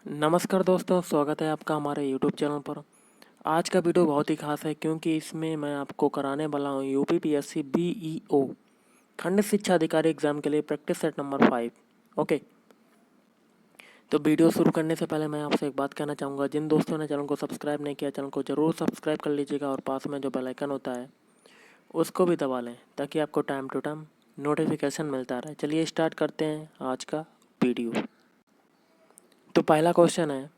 नमस्कार दोस्तों, स्वागत है आपका हमारे यूट्यूब चैनल पर। आज का वीडियो बहुत ही खास है क्योंकि इसमें मैं आपको कराने वाला हूँ यूपीपीएससी बीईओ खंड शिक्षा अधिकारी एग्जाम के लिए प्रैक्टिस सेट नंबर 5। ओके, तो वीडियो शुरू करने से पहले मैं आपसे एक बात कहना चाहूँगा। जिन दोस्तों ने चैनल को सब्सक्राइब नहीं किया, चैनल को ज़रूर सब्सक्राइब कर लीजिएगा और पास में जो बेल आइकन होता है उसको भी दबा लें ताकि आपको टाइम टू टाइम नोटिफिकेशन मिलता रहे। चलिए स्टार्ट करते हैं आज का वीडियो। तो पहला क्वेश्चन है,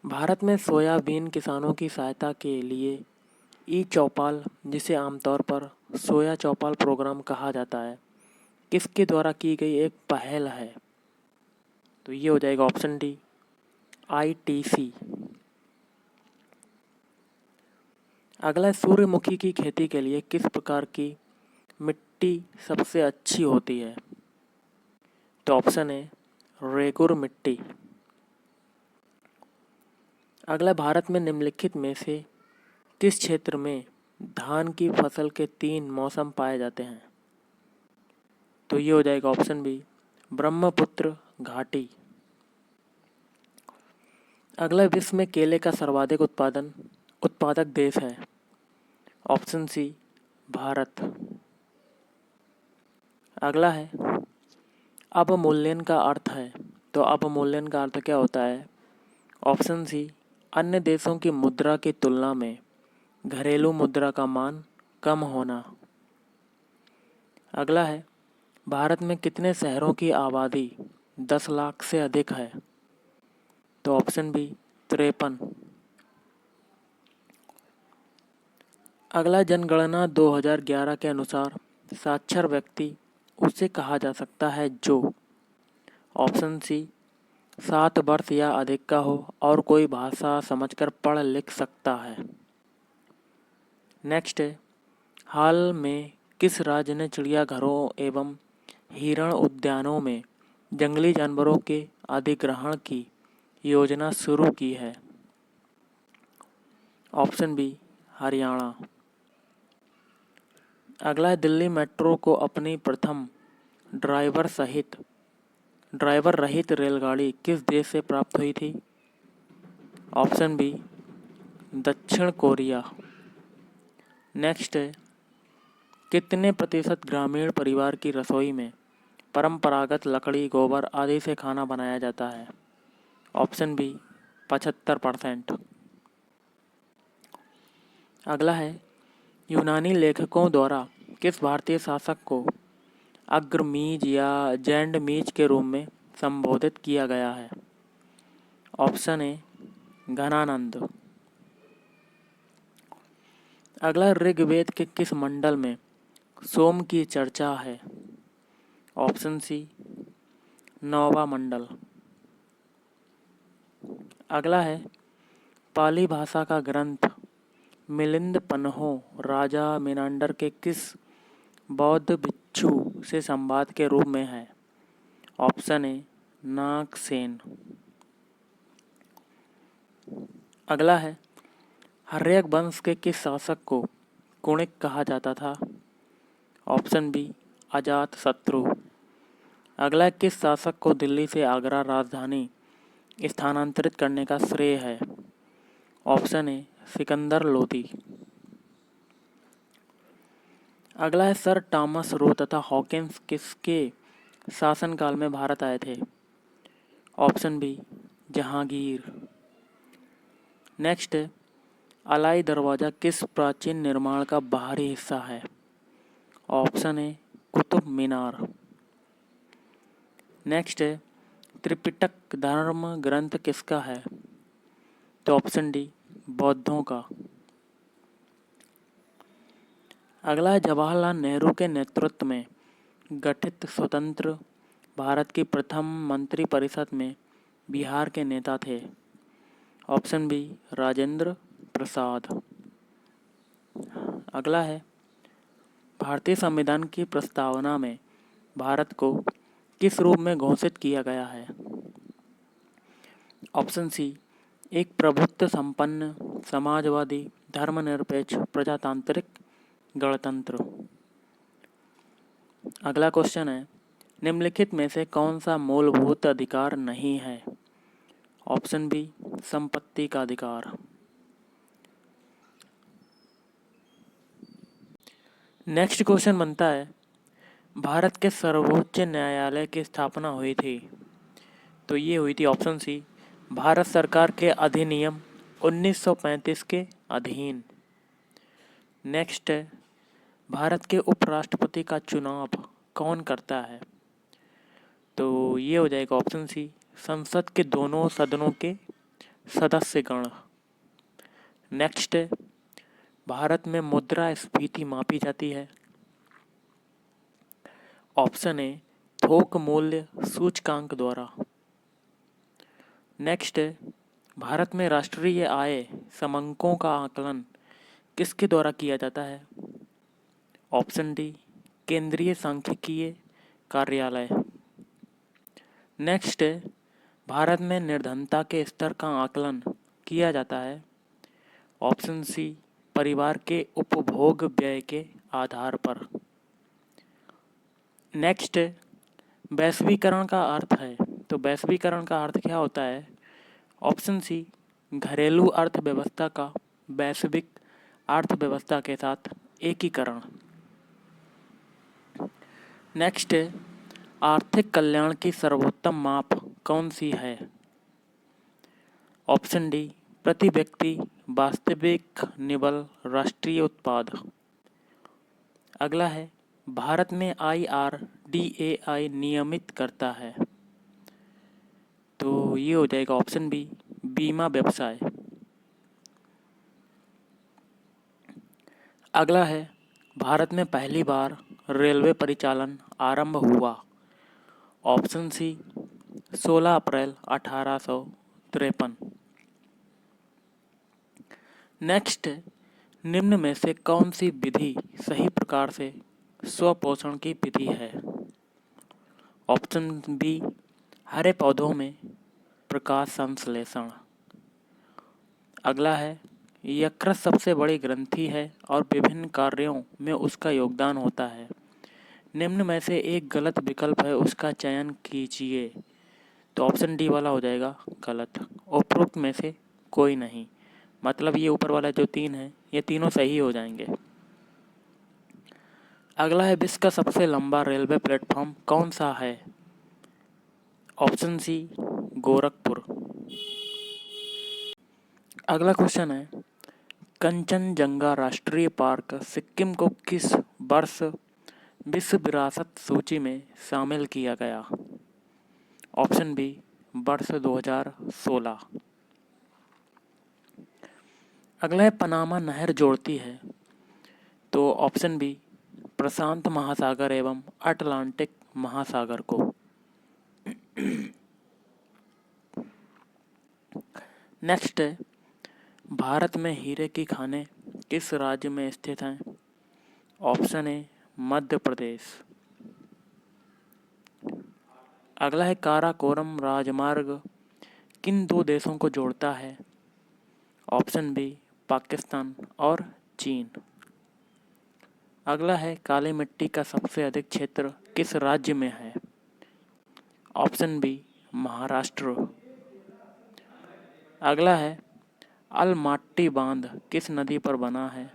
भारत में सोयाबीन किसानों की सहायता के लिए ई चौपाल, जिसे आमतौर पर सोया चौपाल प्रोग्राम कहा जाता है, किसके द्वारा की गई एक पहल है? तो ये हो जाएगा ऑप्शन डी, आईटीसी। अगला है, सूर्यमुखी की खेती के लिए किस प्रकार की मिट्टी सबसे अच्छी होती है? तो ऑप्शन है रेगुर मिट्टी। अगला, भारत में निम्नलिखित में से किस क्षेत्र में धान की फसल के 3 मौसम पाए जाते हैं? तो ये हो जाएगा ऑप्शन बी, ब्रह्मपुत्र घाटी। अगला, विश्व में केले का सर्वाधिक उत्पादक देश है? Option C, Bharat. अगला है, अवमूल्यन का अर्थ है? तो अवमूल्यन का अर्थ क्या होता है? ऑप्शन सी, अन्य देशों की मुद्रा की तुलना में घरेलू मुद्रा का मान कम होना। अगला है, भारत में कितने शहरों की आबादी 10 लाख से अधिक है? तो ऑप्शन बी, 53। अगला, जनगणना 2011 के अनुसार साक्षर व्यक्ति उसे कहा जा सकता है जो, ऑप्शन सी, 7 वर्ष या अधिक का हो और कोई भाषा समझकर पढ़ लिख सकता है। नेक्स्ट है, हाल में किस राज्य ने चिड़ियाघरों एवं हिरण उद्यानों में जंगली जानवरों के अधिग्रहण की योजना शुरू की है? Option B, Haryana. अगला है, दिल्ली मेट्रो को अपनी प्रथम ड्राइवर रहित रेलगाड़ी किस देश से प्राप्त हुई थी? ऑप्शन बी, दक्षिण कोरिया। नेक्स्ट है, कितने प्रतिशत ग्रामीण परिवार की रसोई में परंपरागत लकड़ी, गोबर आदि से खाना बनाया जाता है? Option B, 75%। अगला है, यूनानी लेखकों द्वारा किस भारतीय शासक को अग्रमीज या जैंडमीज के रूप में संबोधित किया गया है? Option A, Ghananand. अगला, ऋग्वेद के किस मंडल में सोम की चर्चा है? ऑप्शन सी, 9वां मंडल। अगला है, पाली भाषा का ग्रंथ मिलिंद पन्हो राजा मेनांडर के किस बौद्ध भिक्षु से संवाद के रूप में है? Option A, Nagasena. अगला है, हर्यक वंश के किस शासक को कुणिक कहा जाता था? ऑप्शन बी, अजात शत्रु। अगला, किस शासक को दिल्ली से आगरा राजधानी स्थानांतरित करने का श्रेय है? ऑप्शन ए, सिकंदर लोदी। अगला है, सर टॉमस रो तथा हॉकिंस किसके शासनकाल में भारत आए थे? Option B, Jahangir. नेक्स्ट है, अलाई दरवाज़ा किस प्राचीन निर्माण का बाहरी हिस्सा है? ऑप्शन ए, कुतुब मीनार। नेक्स्ट है, त्रिपिटक धर्म ग्रंथ किसका है? तो ऑप्शन डी, बौद्धों का। अगला है, जवाहरलाल नेहरू के नेतृत्व में गठित स्वतंत्र भारत की प्रथम मंत्रिपरिषद में बिहार के नेता थे? Option B, Rajendra Prasad. अगला है, भारतीय संविधान की प्रस्तावना में भारत को किस रूप में घोषित किया गया है? ऑप्शन सी, एक प्रभुत्व संपन्न समाजवादी धर्मनिरपेक्ष प्रजातांत्रिक गणतंत्र। अगला क्वेश्चन है, निम्नलिखित में से कौन सा मूलभूत अधिकार नहीं है? ऑप्शन बी संपत्ति का अधिकार। नेक्स्ट क्वेश्चन बनता है, भारत के सर्वोच्च न्यायालय की स्थापना हुई थी। तो ये हुई थी ऑप्शन सी भारत सरकार के अधिनियम 1935 के अधीन। नेक्स्ट है, भारत के उपराष्ट्रपति का चुनाव कौन करता है। तो ये हो जाएगा ऑप्शन सी संसद के दोनों सदनों के सदस्यगण। नेक्स्ट है, भारत में मुद्रास्फीति मापी जाती है। ऑप्शन ए थोक मूल्य सूचकांक द्वारा। नेक्स्ट है, भारत में राष्ट्रीय आय समंकों का आकलन किसके द्वारा किया जाता है। ऑप्शन डी केंद्रीय सांख्यिकीय कार्यालय। नेक्स्ट है, भारत में निर्धनता के स्तर का आकलन किया जाता है। ऑप्शन सी परिवार के उपभोग व्यय के आधार पर। नेक्स्ट है, वैश्वीकरण का अर्थ है। तो वैश्वीकरण का अर्थ क्या होता है। ऑप्शन सी घरेलू अर्थव्यवस्था का वैश्विक अर्थव्यवस्था के साथ एकीकरण। नेक्स्ट है, आर्थिक कल्याण की सर्वोत्तम माप कौन सी है। ऑप्शन डी प्रति व्यक्ति वास्तविक निवल राष्ट्रीय उत्पाद। अगला है, भारत में IRDAI नियमित करता है। तो ये हो जाएगा ऑप्शन बी बीमा व्यवसाय। अगला है, भारत में पहली बार रेलवे परिचालन आरंभ हुआ। ऑप्शन सी 16 अप्रैल 1853। नेक्स्ट, निम्न में से कौन सी विधि सही प्रकार से स्वपोषण की विधि है। ऑप्शन बी हरे पौधों में प्रकाश संश्लेषण। अगला है, यकृत सबसे बड़ी ग्रंथि है और विभिन्न कार्यों में उसका योगदान होता है। निम्न में से एक गलत विकल्प है, उसका चयन कीजिए। तो ऑप्शन डी वाला हो जाएगा गलत, उपरोक्त में से कोई नहीं। मतलब ये ऊपर वाला जो 3 है ये तीनों सही हो जाएंगे। अगला है, विश्व का सबसे लंबा रेलवे प्लेटफॉर्म कौन सा है। Option C Gorakhpur. अगला क्वेश्चन है, कंचनजंगा राष्ट्रीय पार्क सिक्किम को किस वर्ष विश्व विरासत सूची में शामिल किया गया। ऑप्शन बी वर्ष 2016। अगला है, पनामा नहर जोड़ती है। तो ऑप्शन बी प्रशांत महासागर एवं अटलांटिक महासागर को। नेक्स्ट है, भारत में हीरे की खानें किस राज्य में स्थित हैं। ऑप्शन ए मध्य प्रदेश। अगला है, काराकोरम राजमार्ग किन 2 देशों को जोड़ता है। ऑप्शन बी पाकिस्तान और चीन। अगला है, काली मिट्टी का सबसे अधिक क्षेत्र किस राज्य में है। Option B Maharashtra. अगला है, अलमाट्टी बांध किस नदी पर बना है।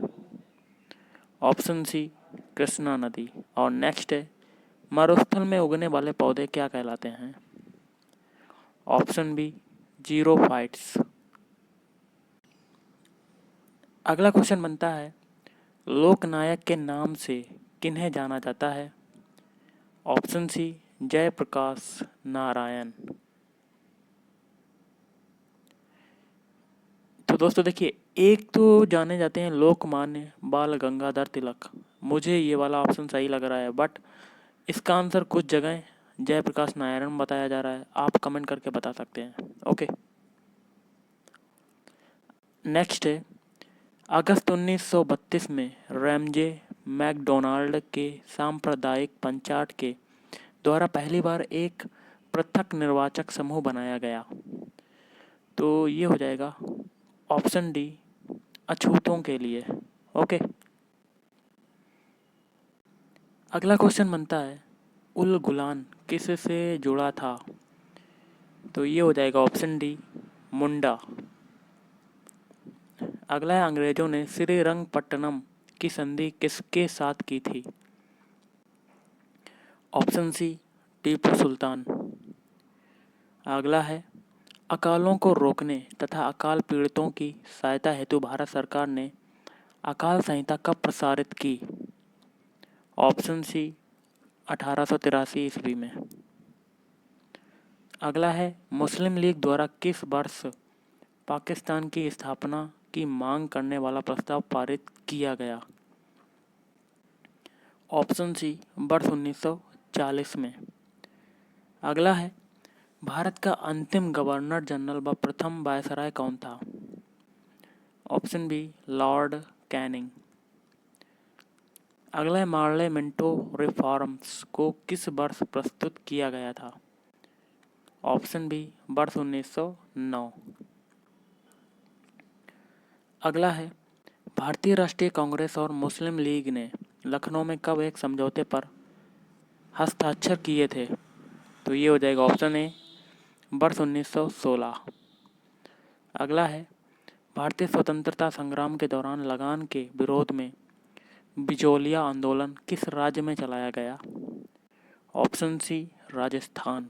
ऑप्शन सी कृष्णा नदी। और नेक्स्ट है, मरुस्थल में उगने वाले पौधे क्या कहलाते हैं। Option B xerophytes. अगला क्वेश्चन बनता है, लोकनायक के नाम से किन्हें जाना जाता है। Option C Jayaprakash Narayan. तो दोस्तों देखिए, एक तो जाने जाते हैं लोकमान्य बाल गंगाधर तिलक। मुझे ये वाला ऑप्शन सही लग रहा है, बट इसका आंसर कुछ जगह जयप्रकाश नारायण बताया जा रहा है। आप कमेंट करके बता सकते हैं। ओके, नेक्स्ट है, अगस्त 1932 में रैमजे मैकडोनाल्ड के सांप्रदायिक पंचायत के द्वारा पहली बार एक पृथक निर्वाचक समूह बनाया गया। तो ये हो जाएगा ऑप्शन डी अछूतों के लिए। ओके, अगला क्वेश्चन बनता है, उल गुलान किस से जुड़ा था। तो ये हो जाएगा ऑप्शन डी मुंडा। अगला है, अंग्रेजों ने श्रीरंगपट्टनम की संधि किसके साथ की थी? Option C, Tipu Sultan. अगला है, अकालों को रोकने तथा अकाल पीड़ितों की सहायता हेतु भारत सरकार ने अकाल संहिता कब प्रसारित की? ऑप्शन सी, 1883 ईस्वी में। अगला है, मुस्लिम लीग द्वारा किस वर्ष पाकिस्तान की स्थापना की मांग करने वाला प्रस्ताव पारित किया गया? ऑप्शन सी, वर्ष 1940 में। अगला है, भारत का अंतिम गवर्नर जनरल व प्रथम वायसराय कौन था? Option B, Lord Canning. अगला है, मार्ले मिंटो रिफॉर्म्स को किस वर्ष प्रस्तुत किया गया था? ऑप्शन बी, वर्ष 1909। अगला है, भारतीय राष्ट्रीय कांग्रेस और मुस्लिम लीग ने लखनऊ में कब एक समझौते पर हस्ताक्षर किए थे? तो ये हो जाएगा ऑप्शन ए, वर्ष 1916। अगला है, भारतीय स्वतंत्रता संग्राम के दौरान लगान के विरोध में बिचौलिया आंदोलन किस राज्य में चलाया गया? Option C, Rajasthan.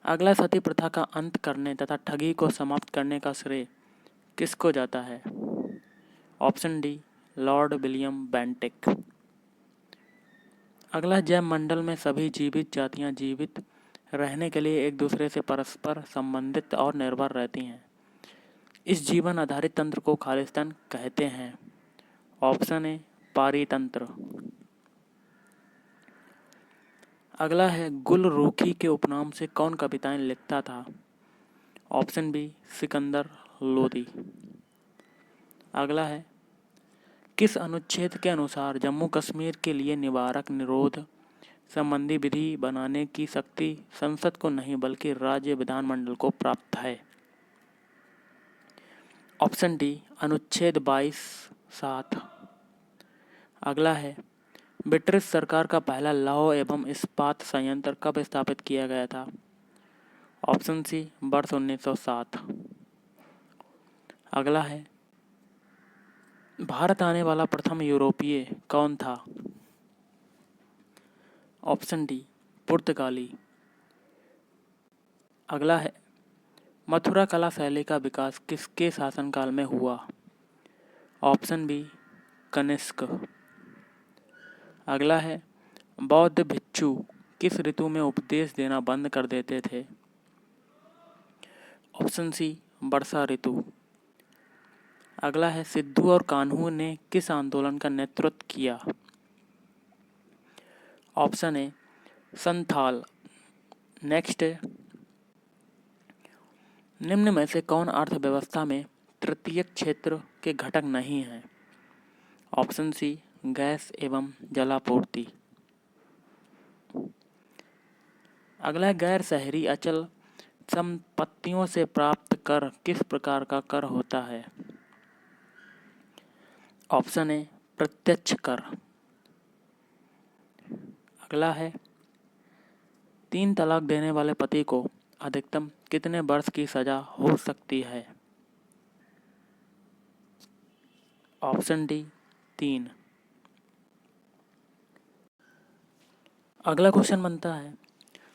अगला, सती प्रथा का अंत करने तथा ठगी को समाप्त करने का श्रेय किसको जाता है? Option D, Lord William Bentinck. अगला, जैव मंडल में सभी जीवित जातियां जीवित रहने के लिए एक दूसरे से परस्पर संबंधित और निर्भर रहती हैं। इस जीवन आधारित तंत्र को खालिस्तान कहते हैं। ऑप्शन ए, पारितंत्र। अगला है, गुल रूखी के उपनाम से कौन कविताएं लिखता था? Option B, Sikandar Lodi. अगला है, किस अनुच्छेद के अनुसार जम्मू कश्मीर के लिए निवारक निरोध संबंधी विधि बनाने की शक्ति संसद को नहीं बल्कि राज्य विधानमंडल को प्राप्त है? ऑप्शन डी, अनुच्छेद 22(7). अगला है, ब्रिटिश सरकार का पहला लौह एवं इस्पात संयंत्र कब स्थापित किया गया था? ऑप्शन सी, वर्ष 1907। अगला है, भारत आने वाला प्रथम यूरोपीय कौन था? ऑप्शन डी, पुर्तगाली। अगला है, मथुरा कला शैली का विकास किसके शासनकाल में हुआ? Option B, Kanishka. अगला है, बौद्ध भिक्षु किस ऋतु में उपदेश देना बंद कर देते थे? ऑप्शन सी, वर्षा ऋतु। अगला है, सिद्धू और कान्हू ने किस आंदोलन का नेतृत्व किया? Option A, Santhal. नेक्स्ट है, निम्न में से कौन अर्थव्यवस्था में तृतीय क्षेत्र के घटक नहीं है? ऑप्शन सी, गैस एवं जलापूर्ति। अगला है, गैर शहरी अचल संपत्तियों से प्राप्त कर किस प्रकार का कर होता है? ऑप्शन ए, प्रत्यक्ष कर। अगला है, 3 तलाक देने वाले पति को अधिकतम कितने वर्ष की सजा हो सकती है? Option D, 3। अगला क्वेश्चन बनता है,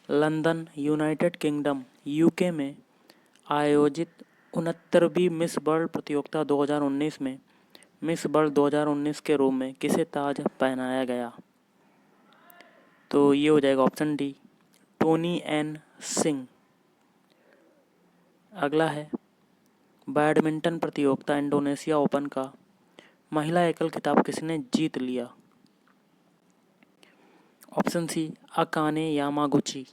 लंदन, यूनाइटेड किंगडम, यूके में आयोजित 69वीं मिस वर्ल्ड प्रतियोगिता 2019 में मिस वर्ल्ड 2019 के रूप में किसे ताज पहनाया गया? तो ये हो जाएगा option D, Tony N Singh. अगला है, बैडमिंटन प्रतियोगिता इंडोनेशिया ओपन का महिला एकल खिताब किसने जीत लिया? Option C, Akane Yamaguchi.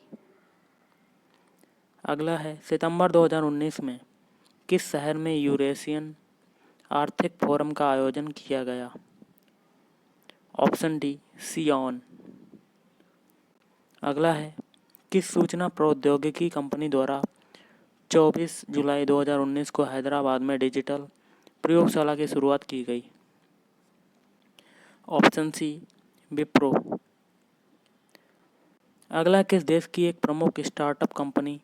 अगला है, सितंबर 2019 में किस शहर में यूरेशियन आर्थिक फोरम का आयोजन किया गया? ऑप्शन डी, सियोन। अगला है, किस सूचना प्रौद्योगिकी कंपनी द्वारा 24 जुलाई 2019 को हैदराबाद में डिजिटल प्रयोगशाला की शुरुआत की गई? Option C, Wipro. अगला, किस देश की एक प्रमुख स्टार्टअप कंपनी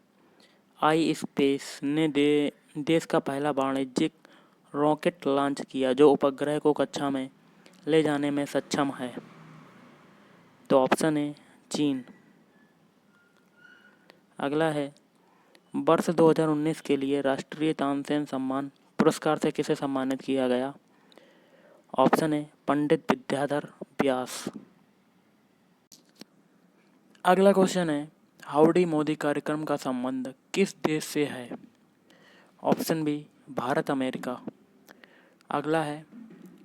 आई स्पेस ने देश का पहला वाणिज्यिक रॉकेट लॉन्च किया जो उपग्रह को कक्षा में ले जाने में सक्षम है? तो ऑप्शन है चीन। अगला है, वर्ष 2019 के लिए राष्ट्रीय तानसेन सम्मान पुरस्कार से किसे सम्मानित किया गया? ऑप्शन है पंडित विद्याधर व्यास। अगला क्वेश्चन है, हाउडी मोदी कार्यक्रम का संबंध किस देश से है? Option B Bharat America. अगला है,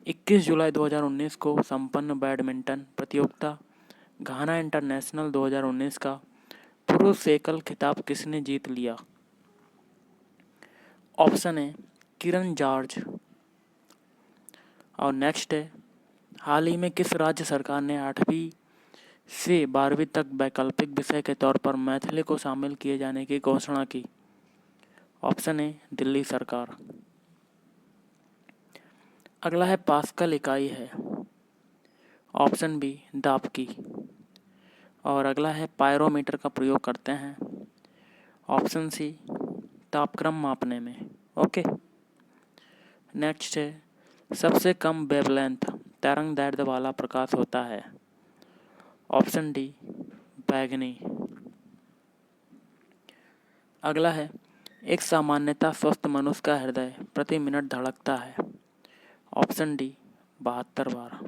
21 जुलाई 2019 को संपन्न बैडमिंटन प्रतियोगिता घाना इंटरनेशनल 2019 का पुरुष एकल खिताब किसने जीत लिया? ऑप्शन है किरण जॉर्ज। और नेक्स्ट है, हाल ही में किस राज्य सरकार ने 8वीं से 12वीं तक वैकल्पिक विषय के तौर पर मैथिली को शामिल किए जाने की घोषणा की? ऑप्शन है दिल्ली सरकार। अगला है, पास्कल इकाई है? ऑप्शन बी दाब। और अगला है, पायरोमीटर का प्रयोग करते हैं? ऑप्शन सी तापक्रम मापने में। ओके। नेक्स्ट है, सबसे कम वेवलेंथ तरंग दैर्ध्य वाला प्रकाश होता है? ऑप्शन डी बैगनी। अगला है, एक सामान्यतः स्वस्थ मनुष्य का हृदय प्रति मिनट धड़कता है? ऑप्शन डी 72 बार।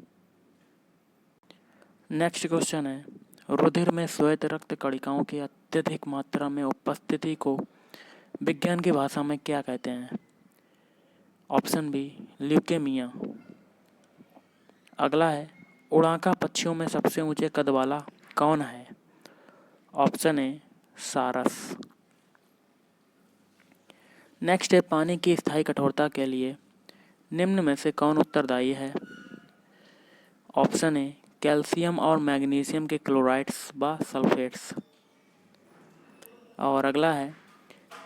नेक्स्ट क्वेश्चन है, रुधिर में श्वेत रक्त कणिकाओं की अत्यधिक मात्रा में उपस्थिति को विज्ञान की भाषा में क्या कहते हैं? Option B leukaemia. अगला है, उड़ाका पक्षियों में सबसे ऊंचे कद वाला कौन है? ऑप्शन ए सारस। नेक्स्ट है, पानी की स्थायी कठोरता के लिए निम्न में से कौन उत्तरदायी है? ऑप्शन ए कैल्शियम और मैग्नीशियम के क्लोराइड्स व सल्फेट्स। और अगला है,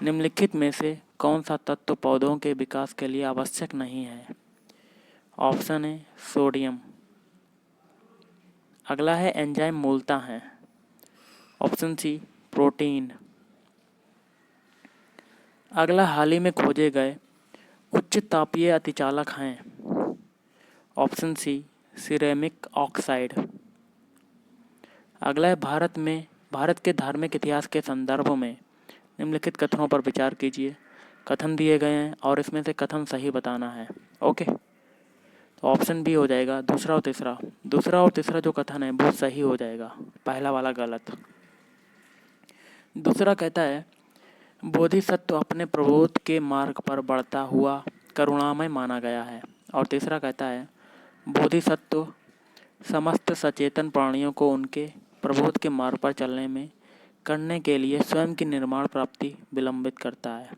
निम्नलिखित में से कौन सा तत्व पौधों के विकास के लिए आवश्यक नहीं है? ऑप्शन है सोडियम। अगला है, एंजाइम मूलतः हैं? Option C protein. अगला, हाल ही में खोजे गए उच्च तापीय अतिचालक हैं? Option C ceramic oxide. अगला है, भारत के धार्मिक इतिहास के संदर्भ में निम्नलिखित कथनों पर विचार कीजिए। कथन दिए गए हैं और इसमें से कथन सही बताना है। ओके, तो ऑप्शन बी हो जाएगा दूसरा और तीसरा जो कथन है वो सही हो जाएगा, पहला वाला गलत। दूसरा कहता है, बोधिसत्व अपने प्रबोध के मार्ग पर बढ़ता हुआ करुणामय माना गया है। और तीसरा कहता है, बोधिसत्व समस्त सचेतन प्राणियों को उनके प्रबोध के मार्ग पर चलने में करने के लिए स्वयं की निर्माण प्राप्ति विलंबित करता है।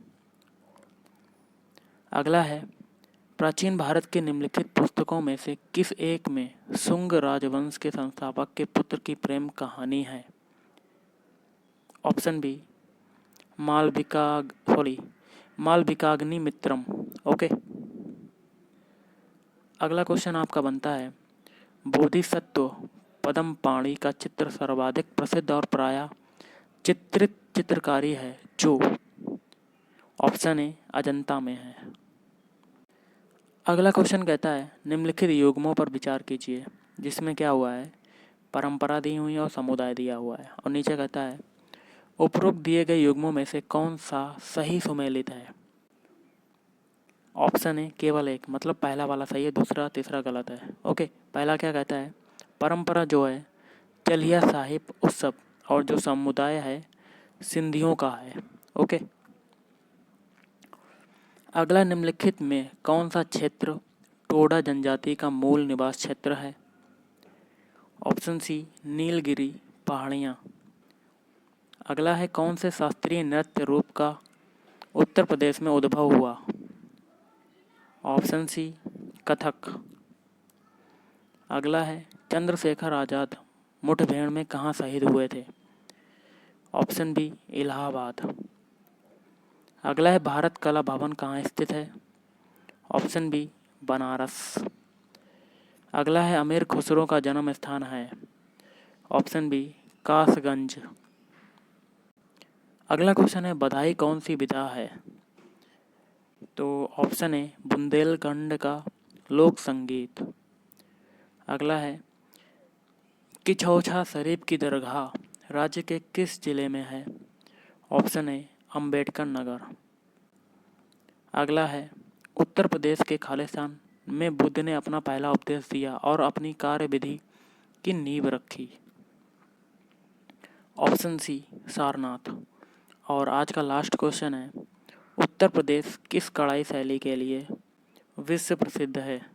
अगला है, प्राचीन भारत के निम्नलिखित पुस्तकों में से किस एक में शुंग राजवंश के संस्थापक के पुत्र की प्रेम कहानी है? Option B Malavikagnimitram. Okay. अगला क्वेश्चन आपका बनता है, बोधिसत्व पद्मपाणि का चित्र सर्वाधिक प्रसिद्ध और प्रायः चित्रित चित्रकारी है जो? ऑप्शन ए अजंता में है। अगला क्वेश्चन कहता है, निम्नलिखित युग्मों पर विचार कीजिए जिसमें क्या हुआ है, परंपरा दी हुई है और समुदाय दिया हुआ है। और नीचे कहता है, उपरोक्त दिए गए युग्मों में से कौन सा सही सुमेलित है? ऑप्शन है केवल एक, मतलब पहला वाला सही है, दूसरा तीसरा गलत है। ओके, पहला क्या कहता है, परंपरा जो है चलिया साहिब उत्सव और जो समुदाय है सिंधियों का है। ओके। अगला, निम्नलिखित में कौन सा क्षेत्र टोडा जनजाति का मूल निवास क्षेत्र है? ऑप्शन सी नीलगिरी पहाड़ियाँ। अगला है, कौन से शास्त्रीय नृत्य रूप का उत्तर प्रदेश में उद्भव हुआ? Option C Kathak. अगला है, चंद्रशेखर आज़ाद मुठभेड़ में कहाँ शहीद हुए थे? Option B Allahabad. अगला है, भारत कला भवन कहाँ स्थित है? Option B Banaras. अगला है, अमीर खुसरो का जन्म स्थान है? Option B Kasganj. अगला क्वेश्चन है, बधाई कौन सी विधा है? तो ऑप्शन ए बुंदेलखंड का लोक संगीत। अगला है, किछौछा शरीफ की दरगाह राज्य के किस जिले में है? ऑप्शन ए अंबेडकर नगर। अगला है, उत्तर प्रदेश के खालिस्तान में बुद्ध ने अपना पहला उपदेश दिया और अपनी कार्यविधि की नींव रखी। Option C Sarnath. और आज का लास्ट क्वेश्चन है, उत्तर प्रदेश किस कढ़ाई शैली के लिए विश्व प्रसिद्ध है?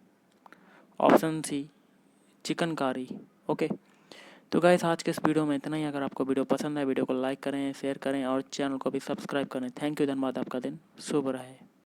Option C chikankari. ओके, तो गाइस आज के इस वीडियो में इतना ही। अगर आपको वीडियो पसंद है, वीडियो को लाइक करें, शेयर करें और चैनल को भी सब्सक्राइब करें। थैंक यू, धन्यवाद। आपका दिन शुभ रहे।